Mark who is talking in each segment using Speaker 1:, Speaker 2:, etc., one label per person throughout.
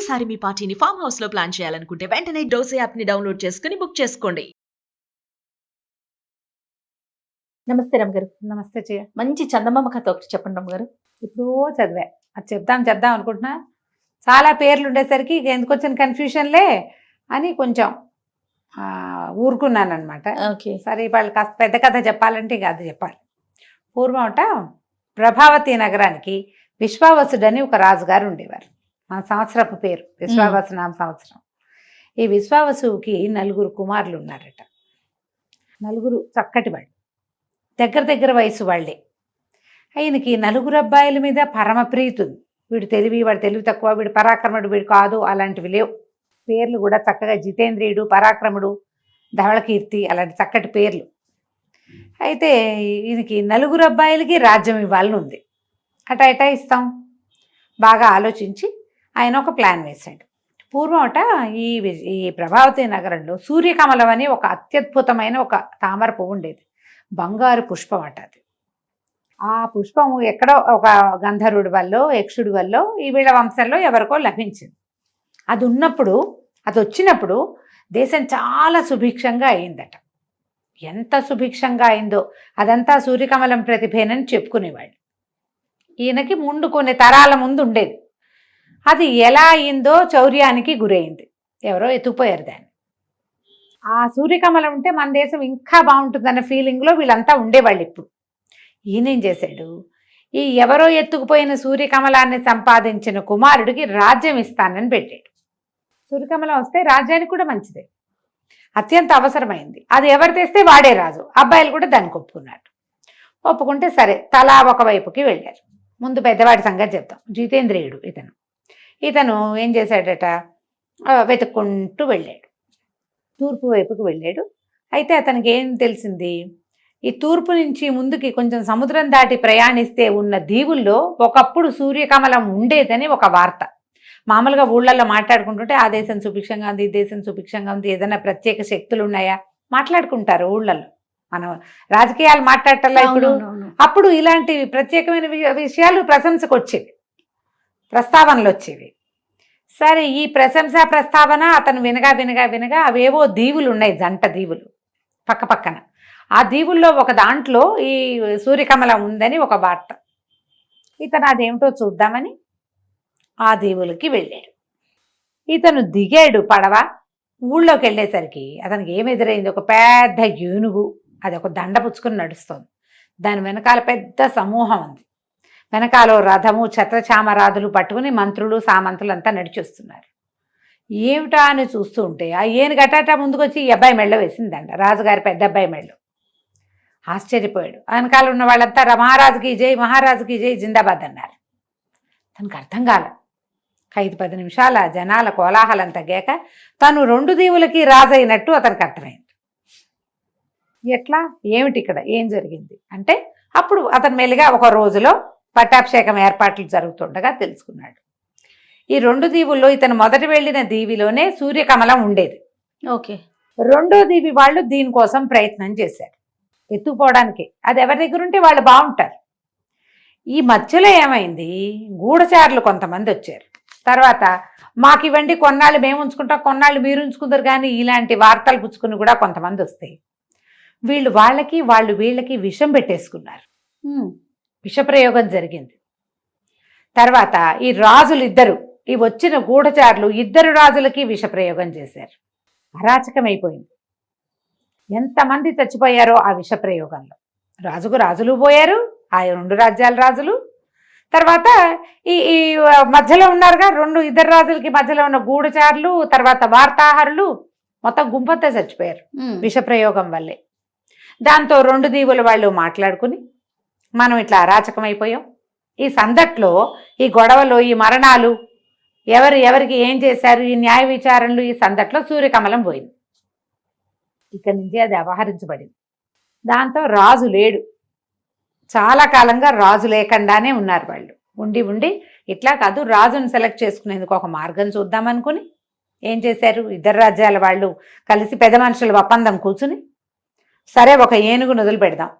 Speaker 1: ఈసారి మీ పార్టీని farm house లో ప్లాన్ చేయాలనుకుంటే వెంటనే డోసే యాప్ ని డౌన్లోడ్ చేసుకుని బుక్ చేసుకోండి.
Speaker 2: నమస్తే రమ్మగారు.
Speaker 3: నమస్తే చెయ్య.
Speaker 2: మంచి చందమామ కథ ఒకటి చెప్పండి రమ్మగారు.
Speaker 3: ఇప్పుడు చదివా, అది చెప్దాం అనుకుంటున్నా. చాలా పేర్లు ఉండేసరికి ఇక ఎందుకు వచ్చిన కన్ఫ్యూషన్లే అని కొంచెం ఊరుకున్నాను అనమాట.
Speaker 2: ఓకే.
Speaker 3: సరే వాళ్ళు కాస్త పెద్ద కథ చెప్పాలంటే ఇక అది చెప్పాలి. పూర్వమట ప్రభావతి నగరానికి విశ్వావసుడని ఒక రాజుగారు ఉండేవారు. మన సంవత్సరపు పేరు విశ్వావసు నామ సంవత్సరం. ఈ విశ్వావసుకి 4 కుమారులు ఉన్నారట. 4 చక్కటి వాళ్ళు, దగ్గర వయసు వాళ్ళే. ఆయనకి 4 అబ్బాయిల మీద పరమ ప్రీతి ఉంది. వాడు తెలివి తక్కువ, వీడు పరాక్రముడు, వీడు కాదు, అలాంటివి లేవు. పేర్లు కూడా చక్కగా జితేంద్రియుడు, పరాక్రముడు, ధవళకీర్తి, అలాంటి చక్కటి పేర్లు. అయితే ఈయనకి 4 అబ్బాయిలకి రాజ్యం ఇవ్వాలని ఉంది. అటా ఇస్తాం. బాగా ఆలోచించి ఆయన ఒక ప్లాన్ వేశాడు. పూర్వమట ఈ ప్రభావతి నగరంలో సూర్యకమలం అని ఒక అత్యద్భుతమైన ఒక తామర పువ్వు ఉండేది. బంగారు పుష్పం అట అది. ఆ పుష్పము ఎక్కడో ఒక గంధర్వుడి వల్ల, యక్షుడి వల్ల, ఈ వీళ్ళ వంశంలో ఎవరికో లభించింది. అది వచ్చినప్పుడు దేశం చాలా సుభిక్షంగా అయిందట. ఎంత సుభిక్షంగా అయిందో అదంతా సూర్యకమలం ప్రతిభేనని చెప్పుకునేవాళ్ళు. ఈయనకి ముందు కొన్ని తరాల ముందు ఉండేది. అది ఎలా అయిందో చౌర్యానికి గురైంది. ఎవరో ఎత్తుకుపోయారు దాన్ని. ఆ సూర్యకమలం ఉంటే మన దేశం ఇంకా బాగుంటుందన్న ఫీలింగ్లో వీళ్ళంతా ఉండేవాళ్ళు. ఇప్పుడు ఈయనేం చేశాడు, ఈ ఎవరో ఎత్తుకుపోయిన సూర్యకమలాన్ని సంపాదించిన కుమారుడికి రాజ్యం ఇస్తానని పెట్టాడు. సూర్యకమలం వస్తే రాజ్యానికి కూడా మంచిదే, అత్యంత అవసరమైంది. అది ఎవరు తెస్తే వాడే రాజు. అబ్బాయిలు కూడా దానికి ఒప్పుకుంటే సరే, తలా ఒకవైపుకి వెళ్ళారు. ముందు పెద్దవాడి సంగతి చెప్తాం. జితేంద్రియుడు ఇతను ఏం చేశాడట, వెతుక్కుంటూ వెళ్ళాడు. తూర్పు వైపుకి వెళ్ళాడు. అయితే అతనికి ఏం తెలిసింది, ఈ తూర్పు నుంచి ముందుకి కొంచెం సముద్రం దాటి ప్రయాణిస్తే ఉన్న దీవుల్లో ఒకప్పుడు సూర్యకమలం ఉండేదని ఒక వార్త. మామూలుగా ఊళ్ళల్లో మాట్లాడుకుంటుంటే ఆ దేశం సుభిక్షంగా ఉంది, ఈ దేశం సుభిక్షంగా ఉంది, ఏదైనా ప్రత్యేక శక్తులు ఉన్నాయా మాట్లాడుకుంటారు ఊళ్ళల్లో. మనం రాజకీయాలు మాట్లాడటంలో ఇప్పుడు అప్పుడు ఇలాంటి ప్రత్యేకమైన విషయాలు ప్రశంసకు వచ్చేవి, ప్రస్తావనలు వచ్చేవి. సరే, ఈ ప్రశంసా ప్రస్తావన అతను వినగా అవేవో దీవులు ఉన్నాయి, జంట దీవులు పక్కన. ఆ దీవుల్లో ఒక దాంట్లో ఈ సూర్యకమలం ఉందని ఒక వార్త. ఇతను అదేమిటో చూద్దామని ఆ దీవులకి వెళ్ళాడు. ఇతను దిగాడు పడవ. ఊళ్ళోకి వెళ్ళేసరికి అతనికి ఏమి ఎదురైంది, ఒక పెద్ద ఏనుగు. అది ఒక దండ పుచ్చుకుని నడుస్తుంది. దాని వెనకాల పెద్ద సమూహం ఉంది. వెనకాల రథము, ఛత్రచామరాదులు పట్టుకుని మంత్రులు, సామంతులు అంతా నడిచొస్తున్నారు. ఏమిటా అని చూస్తూ ఉంటే ఆ ఏనుగటాట ముందుకొచ్చి ఈ అబ్బాయి మెళ్ళ వేసిందంట, రాజుగారి పెద్ద అబ్బాయి మెళ్ళు. ఆశ్చర్యపోయాడు. వెనకాల ఉన్న వాళ్ళంతా మహారాజుకి జై, మహారాజుకి జై, జిందాబాద్ అన్నారు. తనకు అర్థం కాల. 5-10 నిమిషాల జనాల కోలాహలం తగ్గాక తను 2 దీవులకి రాజైనట్టు అతనికి అర్థమైంది. ఎట్లా, ఏమిటి ఇక్కడ ఏం జరిగింది అంటే, అప్పుడు అతను మెల్లిగా ఒక రోజులో పట్టాభిషేకం ఏర్పాట్లు జరుగుతుండగా తెలుసుకున్నాడు. ఈ 2 దీవుల్లో ఇతను మొదట వెళ్ళిన దీవిలోనే సూర్యకమలం ఉండేది.
Speaker 2: ఓకే.
Speaker 3: 2వ దీవి వాళ్ళు దీనికోసం ప్రయత్నం చేశారు, ఎత్తుకుపోవడానికి. అది ఎవరి దగ్గర ఉంటే వాళ్ళు బాగుంటారు. ఈ మధ్యలో ఏమైంది, గూఢచారులు కొంతమంది వచ్చారు. తర్వాత మాకు ఇవ్వండి, కొన్నాళ్ళు మేము ఉంచుకుంటాం, కొన్నాళ్ళు మీరు ఉంచుకుంటారు, కానీ ఇలాంటి వార్తలు పుచ్చుకుని కూడా కొంతమంది వస్తాయి. వాళ్ళు వీళ్ళకి విషం పెట్టేసుకున్నారు. విషప్రయోగం జరిగింది. తర్వాత ఈ రాజులు ఇద్దరు, ఈ వచ్చిన గూఢచారులు 2 రాజులకి విషప్రయోగం చేశారు. అరాచకమైపోయింది. ఎంతమంది చచ్చిపోయారో ఆ విషప్రయోగంలో. రాజులు పోయారు, ఆ 2 రాజ్యాల రాజులు. తర్వాత ఈ మధ్యలో ఉన్నారుగా 2 రాజులకి మధ్యలో ఉన్న గూఢచారులు, తర్వాత వార్తాహరులు, మొత్తం గుంపంతా చచ్చిపోయారు విషప్రయోగం వల్లే. దాంతో 2 దీవుల వాళ్ళు మాట్లాడుకుని, మనం ఇట్లా అరాచకమైపోయాం, ఈ సందట్లో, ఈ గొడవలో, ఈ మరణాలు, ఎవరికి ఏం చేశారు, ఈ న్యాయ విచారణలు, ఈ సందట్లో సూర్యకమలం పోయింది. ఇక్కడి నుంచి అది అపహరించబడింది. దాంతో రాజు లేడు. చాలా కాలంగా రాజు లేకుండానే ఉన్నారు వాళ్ళు. ఉండి ఇట్లా కాదు, రాజును సెలెక్ట్ చేసుకునేందుకు ఒక మార్గం చూద్దామనుకుని ఏం చేశారు, 2 రాజ్యాల వాళ్ళు కలిసి పెద్ద మనుషుల ఒప్పందం కూర్చుని, సరే ఒక ఏనుగును వదిలి పెడదాం,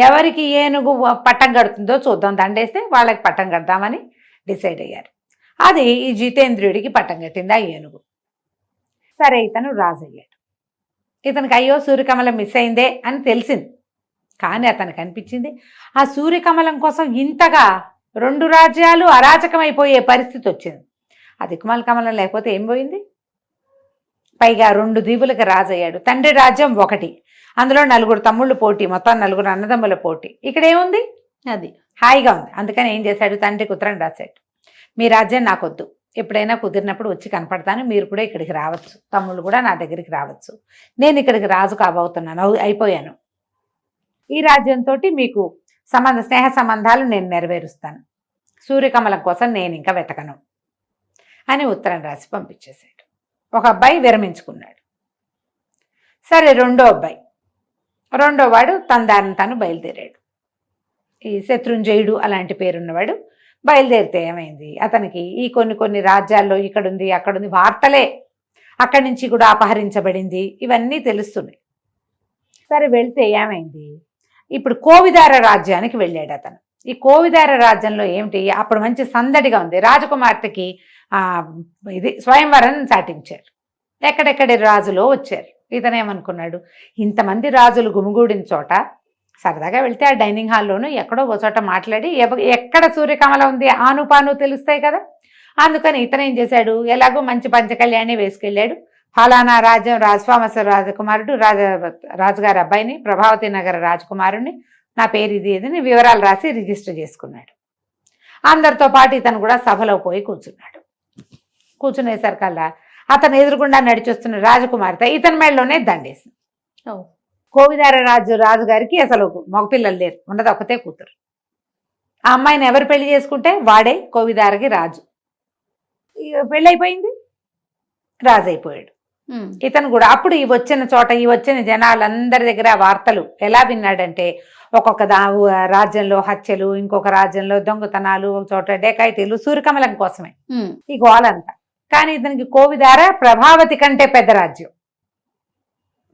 Speaker 3: ఎవరికి ఏనుగు పట్టం కడుతుందో చూద్దాం, దండేస్తే వాళ్ళకి పట్టం కడదామని డిసైడ్ అయ్యారు. అది ఈ జితేంద్రుడికి పట్టం కట్టింది ఆ ఏనుగు. సరే ఇతను రాజు అయ్యాడు. ఇతనికి అయ్యో సూర్యకమలం మిస్ అయిందే అని తెలిసింది. కానీ అతనికి అనిపించింది ఆ సూర్యకమలం కోసం ఇంతగా 2 రాజ్యాలు అరాచకమైపోయే పరిస్థితి వచ్చింది. ఆ దిక్కుమాల కమలం లేకపోతే ఏం పోయింది? పైగా 2 దీవులకు రాజు అయ్యాడు. తండ్రి రాజ్యం 1, అందులో 4 తమ్ముళ్ళు పోటీ, మొత్తం 4 అన్నదమ్ముల పోటీ. ఇక్కడ ఏముంది?
Speaker 2: అది
Speaker 3: హాయిగా ఉంది. అందుకని ఏం చేశాడు? తండ్రికి ఉత్తరం రాశాడు, మీ రాజ్యం నాకొద్దు, ఎప్పుడైనా కుదిరినప్పుడు వచ్చి కనపడతాను, మీరు కూడా ఇక్కడికి రావచ్చు, తమ్ముళ్ళు కూడా నా దగ్గరికి రావచ్చు, నేను ఇక్కడికి రాజు కాబోతున్నాను, అయిపోయాను, ఈ రాజ్యంతో మీకు స్నేహ సంబంధాలు నేను నెరవేరుస్తాను, సూర్యకమలం కోసం నేను ఇంకా వెతకను అని ఉత్తరం రాసి పంపించేశాడు. ఒక అబ్బాయి విరమించుకున్నాడు. సరే రెండో వాడు తన దారిని తాను బయలుదేరాడు. ఈ శత్రుంజయుడు అలాంటి పేరున్నవాడు బయలుదేరితే ఏమైంది, అతనికి ఈ కొన్ని రాజ్యాల్లో ఇక్కడుంది అక్కడుంది వార్తలే, అక్కడి నుంచి కూడా అపహరించబడింది, ఇవన్నీ తెలుస్తున్నాయి. సరే వెళ్తే ఏమైంది, ఇప్పుడు కోవిదార రాజ్యానికి వెళ్ళాడు అతను. ఈ కోవిదార రాజ్యంలో ఏమిటి, అప్పుడు మంచి సందడిగా ఉంది. రాజకుమార్తెకి ఇది స్వయంవరం చాటించారు. ఎక్కడెక్కడి రాజులో వచ్చారు. ఇతనేమనుకున్నాడు, ఇంతమంది రాజులు గుమిగూడిన చోట సరదాగా వెళ్తే ఆ డైనింగ్ హాల్లోనూ ఎక్కడో ఒక చోట మాట్లాడి ఎక్కడ సూర్యకమలం ఉంది ఆనుపాను తెలుస్తాయి కదా. అందుకని ఇతనేం చేశాడు, ఎలాగో మంచి పంచకళ్యాణి వేసుకెళ్ళాడు. ఫలానా రాజ్యం రాజస్వామస రాజకుమారుడు రాజుగారి అబ్బాయిని, ప్రభావతి నగర రాజకుమారుడిని, నా పేరు ఇది ఇదని వివరాలు రాసి రిజిస్టర్ చేసుకున్నాడు. అందరితో పాటు ఇతను కూడా సభలో పోయి కూర్చున్నాడు. కూర్చునేసరికల్లా అతను ఎదురుగుండా నడిచొస్తున్న రాజకుమార్తె ఇతని మెడలోనే దండేసింది. కోవిదార రాజుగారికి అసలు మగపిల్లలు లేరు, ఉన్నది ఒకతే కూతురు. ఆ అమ్మాయిని ఎవరు పెళ్లి చేసుకుంటే వాడే కోవిదారకి రాజు. పెళ్ళైపోయింది, రాజు అయిపోయాడు. ఇతను కూడా అప్పుడు ఈ వచ్చిన జనాలందరి దగ్గర వార్తలు ఎలా విన్నాడంటే, ఒక్కొక్క రాజ్యంలో హత్యలు, ఇంకొక రాజ్యంలో దొంగతనాలు, ఒక చోట డేకాయిటీలు, సూర్యకమలం కోసమే ఈ గోలంతా. కానీ ఇతనికి కోవిదార ప్రభావతి కంటే పెద్ద రాజ్యం,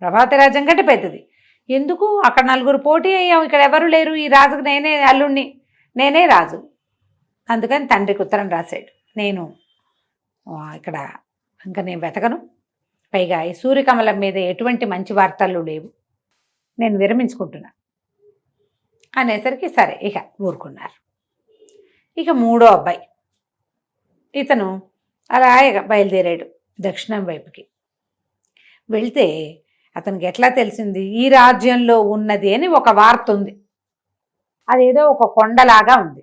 Speaker 3: ప్రభావతి రాజ్యం కంటే పెద్దది. ఎందుకు, అక్కడ 4 పోటీ అయ్యాం, ఇక్కడ ఎవరు లేరు, ఈ రాజుకు నేనే అల్లుణ్ణి, నేనే రాజు. అందుకని తండ్రికి ఉత్తరం రాశాడు, నేను ఇక్కడ ఇంకా నేను వెతకను, పైగా ఈ సూర్యకమలం మీద ఎటువంటి మంచి వార్తలు లేవు, నేను విరమించుకుంటున్నా అనేసరికి సరే ఇక ఊరుకున్నారు. ఇక 3వ అబ్బాయి ఇతను అలా బయలుదేరాడు దక్షిణం వైపుకి. వెళ్తే అతనికి ఎట్లా తెలిసింది, ఈ రాజ్యంలో ఉన్నది అని ఒక వార్త ఉంది. అదేదో ఒక కొండలాగా ఉంది.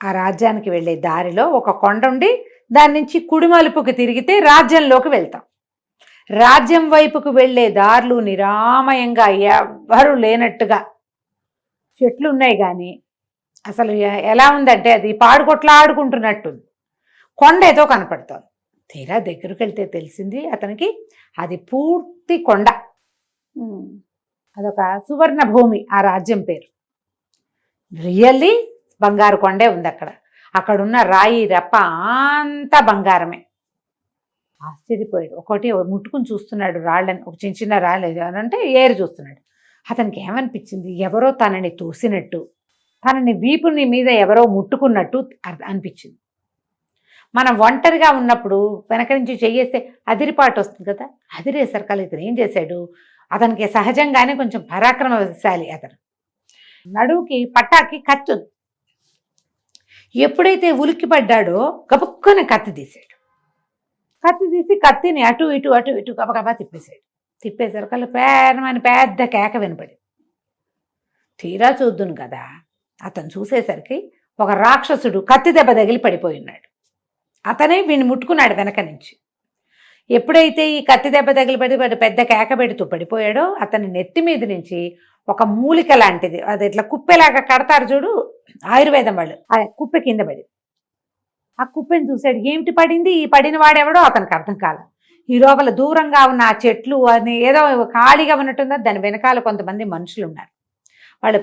Speaker 3: ఆ రాజ్యానికి వెళ్ళే దారిలో ఒక కొండ ఉండి దాని నుంచి కుడిమలుపుకి తిరిగితే రాజ్యంలోకి వెళ్తాం. రాజ్యం వైపుకు వెళ్ళే దారులు నిరామయంగా ఎవ్వరూ లేనట్టుగా చెట్లు ఉన్నాయి, కానీ అసలు ఎలా ఉందంటే అది పాడుకొట్లాడుకుంటున్నట్టుంది. కొండ ఏదో కనపడుతోంది. తీరా దగ్గరికి వెళ్తే తెలిసింది అతనికి అది పూర్తి కొండ, అదొక సువర్ణ భూమి. ఆ రాజ్యం పేరు రియల్లీ బంగారు కొండే ఉంది. అక్కడున్న రాయి రప్ప అంతా బంగారమే. ఆశ్చర్యపోయాడు. ఒకటి ముట్టుకుని చూస్తున్నాడు రాళ్ళని, ఒక చిన్న రాళ్ళు అంటే ఏరు చూస్తున్నాడు. అతనికి ఏమనిపించింది, ఎవరో తనని తోసినట్టు, తనని వీపుని మీద ఎవరో ముట్టుకున్నట్టు అనిపించింది. మనం ఒంటరిగా ఉన్నప్పుడు వెనక నుంచి చెయ్యేస్తే అదిరిపాటు వస్తుంది కదా, అదిరేసరికల్ ఇతను ఏం చేశాడు, అతనికి సహజంగానే కొంచెం పరాక్రమశాలి. అతను నడువుకి పట్టాకి కత్తి ఉంది. ఎప్పుడైతే ఉలిక్కి పడ్డాడో గబుక్కున కత్తి తీశాడు. కత్తి తీసి కత్తిని అటు ఇటు గబగబా తిప్పేశాడు. తిప్పేసరికల్లా పేరమని పెద్ద కేక వినపడింది. తీరా చూద్దును కదా, అతను చూసేసరికి ఒక రాక్షసుడు కత్తి దెబ్బ తగిలి పడిపోయి ఉన్నాడు. అతనే వీడిని ముట్టుకున్నాడు వెనక నుంచి. ఎప్పుడైతే ఈ కత్తి దెబ్బ తగిలి పడి పెద్ద కేక పెడుతూ పడిపోయాడో, అతని నెత్తి మీద నుంచి ఒక మూలిక లాంటిది, అది ఇట్లా కుప్పెలాగా కడతారు చూడు ఆయుర్వేదం వాళ్ళు, ఆ కుప్పె కింద పడి. ఆ కుప్పెని చూశాడు, ఏమిటి పడింది, ఈ పడిన వాడెవడో అతనికి అర్థం కాల. ఈ లోపల దూరంగా ఉన్న ఆ చెట్లు అని ఏదో ఖాళీగా ఉన్నట్టుందో, దాని వెనకాల కొంతమంది మనుషులు ఉన్నారు. వాళ్ళు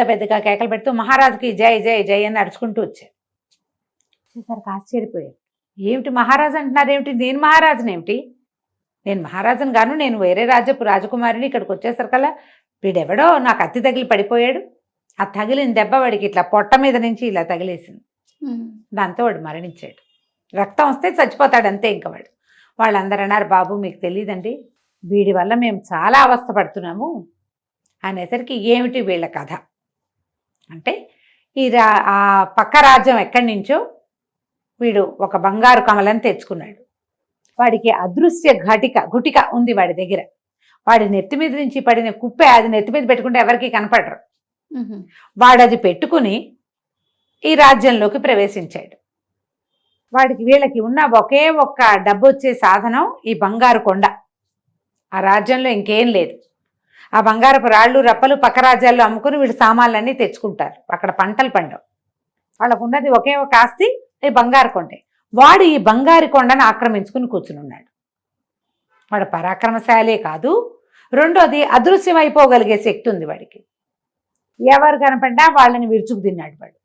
Speaker 3: పెద్దగా కేకలు పెడుతూ మహారాజుకి జై జై జై అని నడుచుకుంటూ వచ్చారు. వచ్చేసరికి ఆశ్చర్యపోయారు, ఏమిటి మహారాజు అంటున్నారు ఏమిటి, నేను మహారాజునేమిటి, నేను మహారాజును గాను, నేను వేరే రాజ్యపు రాజకుమారిని. ఇక్కడికి వచ్చేసరికల్లా వీడెవడో నాకు అత్తి తగిలి పడిపోయాడు. ఆ తగిలిన దెబ్బ వాడికి ఇట్లా పొట్ట మీద నుంచి ఇలా తగిలేసింది. దాంతో వాడు మరణించాడు. రక్తం వస్తే చచ్చిపోతాడు అంతే. ఇంక వాళ్ళందరూ అన్నారు, బాబు మీకు తెలియదండి, వీడి వల్ల మేము చాలా అవస్థ పడుతున్నాము అనేసరికి ఏమిటి వీళ్ళ కథ అంటే, ఆ పక్క రాజ్యం ఎక్కడి నుంచో వీడు ఒక బంగారు కమలని తెచ్చుకున్నాడు. వాడికి అదృశ్య గుటిక ఉంది వాడి దగ్గర. వాడి నెత్తి మీద నుంచి పడిన కుప్పే అది నెత్తి మీద పెట్టుకుంటే ఎవరికి కనపడరు. వాడు అది పెట్టుకుని ఈ రాజ్యంలోకి ప్రవేశించాడు. వీళ్ళకి ఉన్న ఒకే ఒక్క డబ్బు వచ్చే సాధనం ఈ బంగారు కొండ. ఆ రాజ్యంలో ఇంకేం లేదు. ఆ బంగారపు రాళ్ళు రప్పలు పక్క రాజ్యాల్లో అమ్ముకుని వీళ్ళు సామాన్లన్నీ తెచ్చుకుంటారు. అక్కడ పంటలు పండవు. వాళ్ళకు ఉన్నది ఒకే ఒక ఆస్తి ఈ బంగారు కొండే. వాడు ఈ బంగారు కొండను ఆక్రమించుకుని కూర్చునున్నాడు. వాడు పరాక్రమశాలే కాదు, రెండోది అదృశ్యమైపోగలిగే శక్తి ఉంది వాడికి. ఎవరు కనపడ్డా వాళ్ళని విరుచుకు తిన్నాడు వాడు.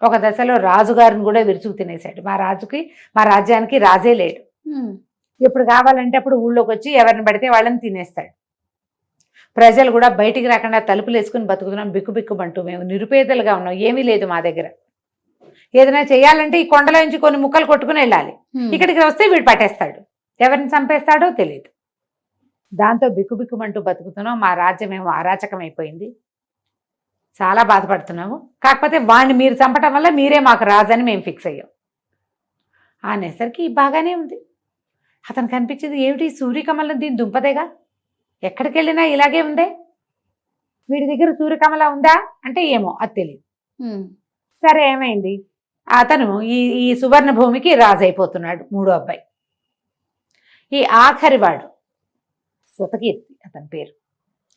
Speaker 3: ఒక దశలో రాజుగారిని కూడా విరుచుకు తినేశాడు. మా రాజ్యానికి రాజే లేడు. ఎప్పుడు కావాలంటే అప్పుడు ఊళ్ళోకి వచ్చి ఎవరిని పడితే వాళ్ళని తినేస్తాడు. ప్రజలు కూడా బయటికి రాకుండా తలుపులు వేసుకుని బతుకుతున్నాం, బిక్కుబిక్కుమంటూ మేము నిరుపేదలుగా ఉన్నాం, ఏమీ లేదు మా దగ్గర. ఏదైనా చేయాలంటే ఈ కొండలో నుంచి కొన్ని ముక్కలు కొట్టుకుని వెళ్ళాలి. ఇక్కడికి వస్తే వీడు పట్టేస్తాడు, ఎవరిని చంపేస్తాడో తెలియదు. దాంతో బిక్కుబిక్కుమంటూ బతుకుతున్నాం, మా రాజ్యం ఏమో అరాచకం అయిపోయింది, చాలా బాధపడుతున్నాము. కాకపోతే వాడిని మీరు చంపటం వల్ల మీరే మాకు రాజని మేము ఫిక్స్ అయ్యాం అనేసరికి బాగానే ఉంది. అతను కనిపించింది, ఏమిటి సూర్యకమలం దీని దుంపదేగా, ఎక్కడికి వెళ్ళినా ఇలాగే ఉందే, వీడి దగ్గర సూర్యకమల ఉందా అంటే ఏమో అది తెలియదు. సరే ఏమైంది, అతను ఈ సువర్ణ భూమికి రాజు అయిపోతున్నాడు. మూడో అబ్బాయి, ఈ ఆఖరివాడు శృతకీర్తి అతని పేరు.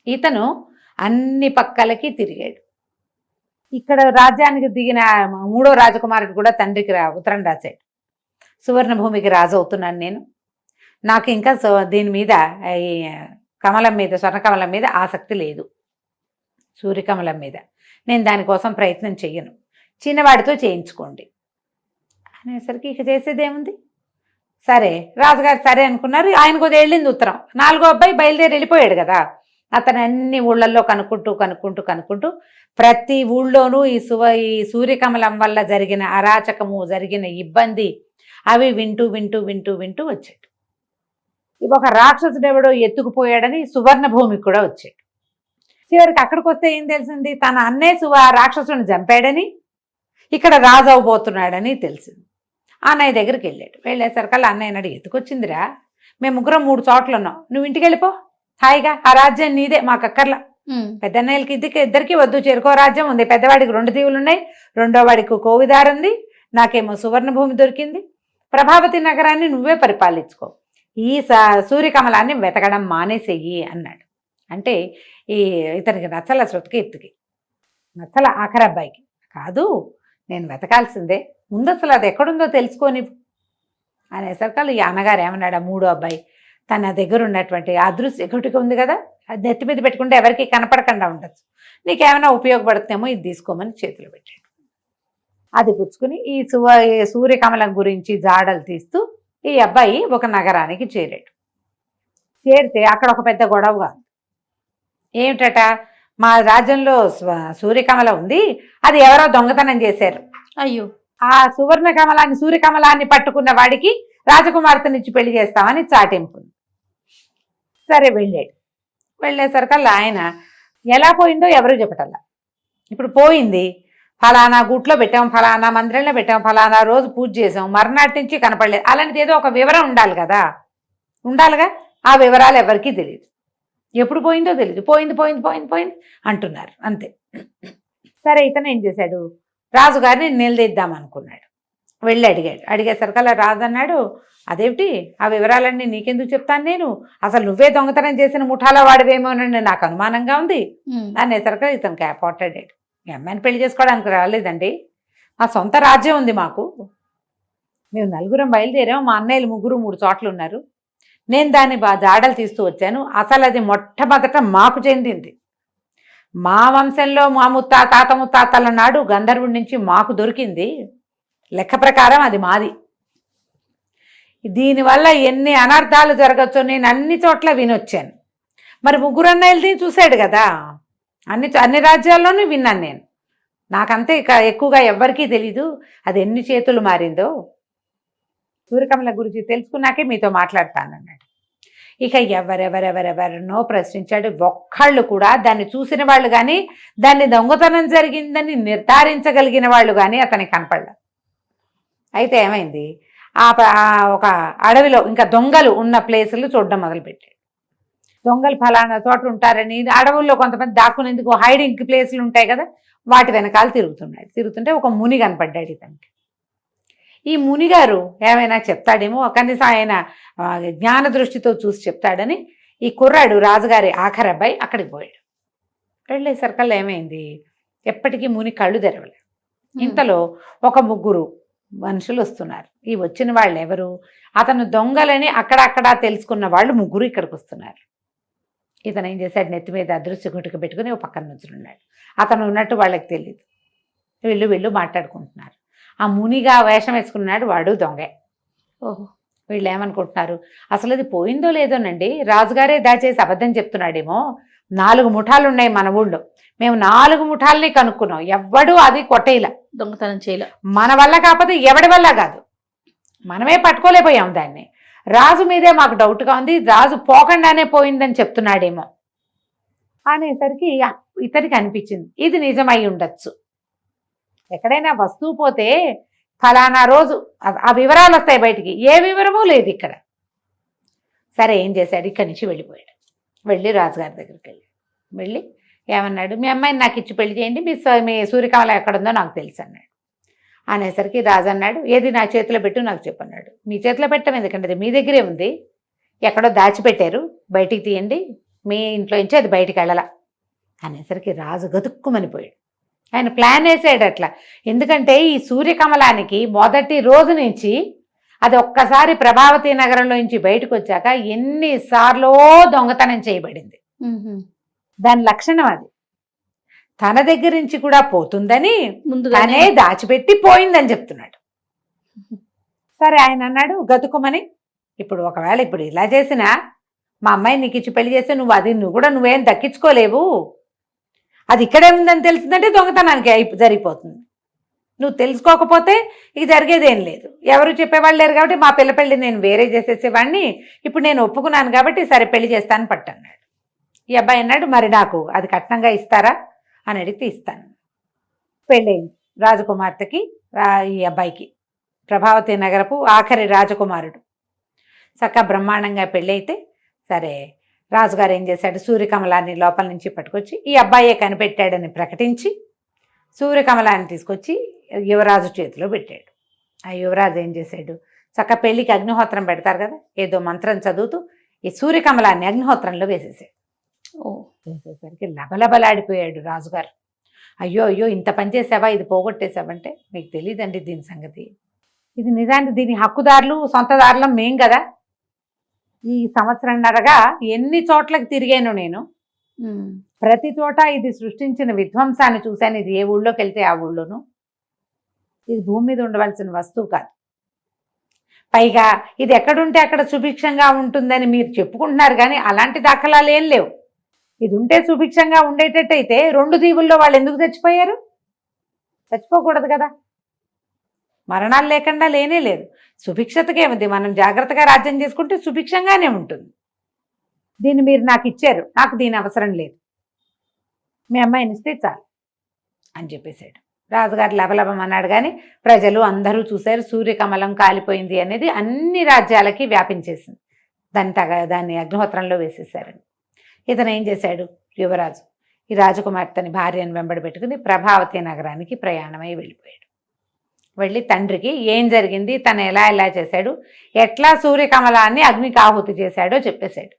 Speaker 3: ఇతను అన్ని పక్కలకి తిరిగాడు. ఇక్కడ రాజ్యానికి దిగిన మూడో రాజకుమారుడు కూడా తండ్రికి ఉత్తరం రాశాడు, సువర్ణ భూమికి రాజు అవుతున్నాను నేను, నాకు ఇంకా దీని మీద ఈ కమలం మీద స్వర్ణకమలం మీద ఆసక్తి లేదు, సూర్యకమలం మీద నేను దానికోసం ప్రయత్నం చెయ్యను, చిన్నవాడితో చేయించుకోండి అనేసరికి ఇక చేసేదేముంది. సరే రాజుగారు సరే అనుకున్నారు. ఆయనకు వెళ్ళింది ఉత్తరం. నాలుగో అబ్బాయి బయలుదేరి వెళ్ళిపోయాడు కదా. అతను అన్ని ఊళ్ళల్లో కనుక్కుంటూ ప్రతి ఊళ్ళోనూ ఈ సూర్యకమలం వల్ల జరిగిన అరాచకము, జరిగిన ఇబ్బంది అవి వింటూ వచ్చాడు. ఒక రాక్షసుడు ఎవడో ఎత్తుకుపోయాడని సువర్ణ భూమికి కూడా వచ్చాడు. చివరికి అక్కడికి వస్తే ఏం తెలిసింది, తన అన్నే రాక్షసుని చంపాడని, ఇక్కడ రాజు అవబోతున్నాడని తెలిసింది. అన్నయ్య దగ్గరికి వెళ్ళాడు. వెళ్ళేసరికల్లా అన్నయ్య అడిగి, ఎత్తుకొచ్చిందిరా, మేము ముగ్గురం 3 చోట్ల ఉన్నాం, నువ్వు ఇంటికి వెళ్ళిపో హాయిగా, ఆ రాజ్యం నీదే, మాకు అక్కర్లా. పెద్దన్నయ్యలకి ఇద్దరికి వద్దు, చేరుకో రాజ్యం ఉంది, పెద్దవాడికి 2 దీవులు ఉన్నాయి, రెండో వాడికి కోవిదారు ఉంది, నాకేమో సువర్ణ భూమి దొరికింది, ప్రభావతి నగరాన్ని నువ్వే పరిపాలించుకో, ఈ సూర్యకమలాన్ని వెతకడం మానేసేయి అన్నాడు. అంటే ఇతనికి నచ్చల, శృతకీర్తికి నచ్చల, ఆఖరి అబ్బాయికి. కాదు నేను వెతకాల్సిందే, ముందు అసలు అది ఎక్కడుందో తెలుసుకొని అనేసరికి ఈ అన్నగారు ఏమన్నాడు, మూడో అబ్బాయి తన దగ్గర ఉన్నటువంటి అదృశ్య గుటిక ఉంది కదా, అది నెత్తి మీద పెట్టుకుంటే ఎవరికి కనపడకుండా ఉండొచ్చు, నీకేమైనా ఉపయోగపడుతుందేమో ఇది తీసుకోమని చేతులు పెట్టాడు. అది పుచ్చుకుని ఈ సూర్యకమలం గురించి జాడలు తీస్తూ ఈ అబ్బాయి ఒక నగరానికి చేరాడు. చేరితే అక్కడ ఒక పెద్ద గొడవ. ఏమిటట, మా రాజ్యంలో సూర్యకమలం ఉంది, అది ఎవరో దొంగతనం చేశారు.
Speaker 2: అయ్యో,
Speaker 3: ఆ సూర్యకమలాన్ని పట్టుకున్న వాడికి రాజకుమార్తెనిచ్చి పెళ్లి చేస్తామని చాటింపు. సరే వెళ్ళాడు. వెళ్ళేసరికల్లా ఆయన ఎలా పోయిందో ఎవరు చెప్పటల్లా. ఇప్పుడు పోయింది, ఫలానా గుట్లో పెట్టాం, ఫలానా మందిరంలో పెట్టాం, ఫలానా రోజు పూజ చేసాం, మర్నాటి నుంచి కనపడలేదు, అలాంటిది ఏదో ఒక వివరం ఉండాలి కదా, ఉండాలిగా. ఆ వివరాలు ఎవరికీ తెలియదు, ఎప్పుడు పోయిందో తెలియదు, పోయింది అంటున్నారు అంతే. సరే ఇతను ఏం చేశాడు, రాజుగారిని నిలదీద్దాం అనుకున్నాడు. వెళ్ళి అడిగేసరికల్లా రాజు అన్నాడు, అదేమిటి ఆ వివరాలన్నీ నీకెందుకు చెప్తాను నేను, అసలు నువ్వే దొంగతనం చేసిన ముఠాలో వాడివేమోనని నాకు అనుమానంగా ఉంది అనేసరికి ఇతను పోట్లాడాడు. ఈ అమ్మాయిని పెళ్లి చేసుకోవడానికి రాలేదండి, మా సొంత రాజ్యం ఉంది మాకు, మేము 4 బయలుదేరాం, మా అన్నయ్యలు 3 చోట్ల ఉన్నారు, నేను దాన్ని జాడలు తీస్తూ వచ్చాను, అసలు అది మొట్టమొదట మాకు చెందింది, మా వంశంలో మా తాత ముత్తాతల నాడు గంధర్వుడి నుంచి మాకు దొరికింది, లెక్క ప్రకారం అది మాది, దీనివల్ల ఎన్ని అనర్థాలు జరగచ్చో నేను అన్ని చోట్ల వినొచ్చాను. మరి 3 అన్నయ్యలది చూశాడు కదా, అన్ని రాజ్యాల్లోనూ విన్నాను నేను, నాకంతే ఎక్కువగా ఎవ్వరికీ తెలీదు అది ఎన్ని చేతులు మారిందో. సూర్యకమల గురించి తెలుసుకున్నాకే మీతో మాట్లాడతానన్నాడు. ఇక ఎవరెవరెవరెవరినో ప్రశ్నించాడు. ఒక్కళ్ళు కూడా దాన్ని చూసిన వాళ్ళు కానీ దాన్ని దొంగతనం జరిగిందని నిర్ధారించగలిగిన వాళ్ళు కానీ అతనికి కనపడలేదు. అయితే ఏమైంది, ఒక అడవిలో ఇంకా దొంగలు ఉన్న ప్లేసులు చూడడం మొదలుపెట్టాడు. దొంగలు ఫలానా చోట ఉంటారని అడవుల్లో కొంతమంది దాక్కునేందుకు హైడింగ్ ప్లేసులు ఉంటాయి కదా, వాటి వెనకాల తిరుగుతుంటే ఒక ముని కనపడ్డాడు ఇతనికి. ఈ మునిగారు ఏమైనా చెప్తాడేమో, కనీసం ఆయన జ్ఞాన దృష్టితో చూసి చెప్తాడని ఈ కుర్రాడు రాజుగారి ఆఖరి అబ్బాయి అక్కడికి పోయాడు. వెళ్ళేసరికల్లా ఏమైంది, ఎప్పటికీ ముని కళ్ళు తెరవలేదు. ఇంతలో ఒక 3 మనుషులు వస్తున్నారు. ఈ వచ్చిన వాళ్ళు ఎవరు, అతను దొంగలని అక్కడక్కడ తెలుసుకున్న వాళ్ళు 3 ఇక్కడికి వస్తున్నారు. ఇతను ఏం చేశాడు, నెత్తి మీద అదృశ్య గుటిక పెట్టుకుని ఒక పక్కన నుంచున్నాడు. అతను ఉన్నట్టు వాళ్ళకి తెలియదు. వీళ్ళు మాట్లాడుకుంటున్నారు. ఆ మునిగా వేషం వేసుకున్నాడు వాడు దొంగే.
Speaker 2: ఓహో,
Speaker 3: వీళ్ళు ఏమనుకుంటున్నారు, అసలు అది పోయిందో లేదోనండి, రాజుగారే దాచేసి అబద్ధం చెప్తున్నాడేమో. 4 ముఠాలు ఉన్నాయి మన ఊళ్ళో, మేము 4 ముఠాలని కనుక్కున్నాం, ఎవ్వడూ అది కొట్టేలా,
Speaker 2: దొంగతనం చేయలే.
Speaker 3: మన వల్ల కాకపోతే ఎవడి వల్ల కాదు, మనమే పట్టుకోలేకపోయాం దాన్ని. రాజు మీదే మాకు డౌట్గా ఉంది, రాజు పోకుండానే పోయిందని చెప్తున్నాడేమో అనేసరికి ఇతనికి అనిపించింది ఇది నిజమై ఉండొచ్చు. ఎక్కడైనా వస్తువు పోతే ఫలానా రోజు ఆ వివరాలు వస్తాయి బయటికి, ఏ వివరమూ లేదు ఇక్కడ. సరే ఏం చేశాడు, ఇక్కడి నుంచి వెళ్ళిపోయాడు. వెళ్ళి రాజుగారి దగ్గరికి వెళ్ళి ఏమన్నాడు, మీ అమ్మాయిని నాకు ఇచ్చి పెళ్లి చేయండి, మీ సూర్యకమల ఎక్కడుందో నాకు తెలుసు అన్నాడు. అనేసరికి రాజు అన్నాడు, ఏది నా చేతిలో పెట్టు నాకు చెప్పన్నాడు. మీ చేతిలో పెట్టడం ఎందుకంటే అది మీ దగ్గరే ఉంది, ఎక్కడో దాచిపెట్టారు, బయటికి తీయండి, మీ ఇంట్లో నుంచి అది బయటికి వెళ్ళాల అనేసరికి రాజు గతుక్కుమనిపోయాడు. ఆయన ప్లాన్ వేసాడు అట్లా. ఎందుకంటే ఈ సూర్యకమలానికి మొదటి రోజు నుంచి అది ఒక్కసారి ప్రభావతి నగరంలో నుంచి బయటకు వచ్చాక ఎన్నిసార్లో దొంగతనం చేయబడింది. దాని లక్షణం అది. తన దగ్గర నుంచి కూడా పోతుందని ముందుగానే దాచిపెట్టి పోయిందని చెప్తున్నాడు. సరే ఆయన అన్నాడు గతుకుమని, ఇప్పుడు ఒకవేళ ఇప్పుడు ఇలా చేసినా మా అమ్మాయి నీకు ఇచ్చి పెళ్లి చేస్తే నువ్వేం దక్కించుకోలేవు, అది ఇక్కడే ఉందని తెలిసిందంటే దొంగతనానికి జరిగిపోతుంది. నువ్వు తెలుసుకోకపోతే ఇక జరిగేదేం లేదు, ఎవరు చెప్పేవాళ్ళు లేరు కాబట్టి మా పిల్ల పెళ్లి నేను వేరే చేసేసేవాడిని, ఇప్పుడు నేను ఒప్పుకున్నాను కాబట్టి సరే పెళ్లి చేస్తాను పట్టన్నాడు. ఈ అబ్బాయి అన్నాడు, మరి నాకు అది కట్నంగా ఇస్తారా అని అడిగితే ఇస్తాను. పెళ్ళయింది రాజకుమార్తెకి, ఈ అబ్బాయికి, ప్రభావతి నగరపు ఆఖరి రాజకుమారుడు. చక్కగా బ్రహ్మాండంగా పెళ్ళైతే సరే రాజుగారు ఏం చేశాడు, సూర్యకమలాన్ని లోపల నుంచి పట్టుకొచ్చి ఈ అబ్బాయే కనిపెట్టాడని ప్రకటించి సూర్యకమలాన్ని తీసుకొచ్చి యువరాజు చేతిలో పెట్టాడు. ఆ యువరాజు ఏం చేశాడు, చక్క పెళ్ళికి అగ్నిహోత్రం పెడతారు కదా, ఏదో మంత్రం చదువుతూ ఈ సూర్యకమలాన్ని అగ్నిహోత్రంలో వేసేసాడు. వేసేసరికి లబలబలాడిపోయాడు రాజుగారు. అయ్యో ఇంత పని చేసావా, ఇది పోగొట్టేసావంటే మీకు తెలియదండి దీని సంగతి, ఇది నిజానికి దీని హక్కుదారులు సొంతదారులం మేం కదా. ఈ సంవత్సరంన్నరగా ఎన్ని చోట్లకి తిరిగాను నేను, ప్రతి చోట ఇది సృష్టించిన విధ్వంసాన్ని చూశాను. ఇది ఏ ఊళ్ళోకి వెళ్తే ఆ ఊళ్ళోనూ, ఇది భూమి మీద ఉండవలసిన వస్తువు కాదు. పైగా ఇది ఎక్కడుంటే అక్కడ సుభిక్షంగా ఉంటుందని మీరు చెప్పుకుంటున్నారు కానీ అలాంటి దాఖలాలు ఏం లేవు. ఇది ఉంటే సుభిక్షంగా ఉండేటట్టయితే 2 దీవుల్లో వాళ్ళు ఎందుకు చచ్చిపోయారు, చచ్చిపోకూడదు కదా. మరణాలు లేకుండా లేనే లేదు. సుభిక్షతకే ఉంది, మనం జాగ్రత్తగా రాజ్యం చేసుకుంటే సుభిక్షంగానే ఉంటుంది. దీన్ని మీరు నాకు ఇచ్చారు, నాకు దీని అవసరం లేదు, మీ అమ్మాయిని ఇస్తే చాలు అని చెప్పేశాడు. రాజుగారు లబలబం అన్నాడు కానీ ప్రజలు అందరూ చూశారు. సూర్యకమలం కాలిపోయింది అనేది అన్ని రాజ్యాలకి వ్యాపించేసింది. దాన్ని అగ్నిహోత్రంలో వేసేసారని. ఇతను ఏం చేశాడు, యువరాజు ఈ రాజకుమార్తెని భార్యను వెంబడి పెట్టుకుని ప్రభావతి నగరానికి ప్రయాణమై వెళ్ళిపోయాడు. వెళ్ళి తండ్రికి ఏం జరిగింది, తను ఎలా చేశాడు, ఎట్లా సూర్యకమలాన్ని అగ్నికి ఆహుతి చేశాడో చెప్పేశాడు.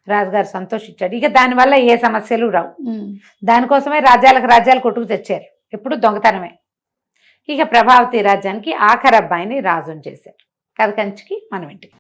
Speaker 3: రాజుగారు సంతోషించాడు. ఇక దానివల్ల ఏ సమస్యలు రావు. దానికోసమే రాజ్యాలు కొట్టుకు తెచ్చారు, ఎప్పుడు దొంగతనమే. ఇక ప్రభావతి రాజ్యానికి ఆఖరి అబ్బాయిని రాజుని చేశారు. కథ కంచికి మనం ఇంటికి.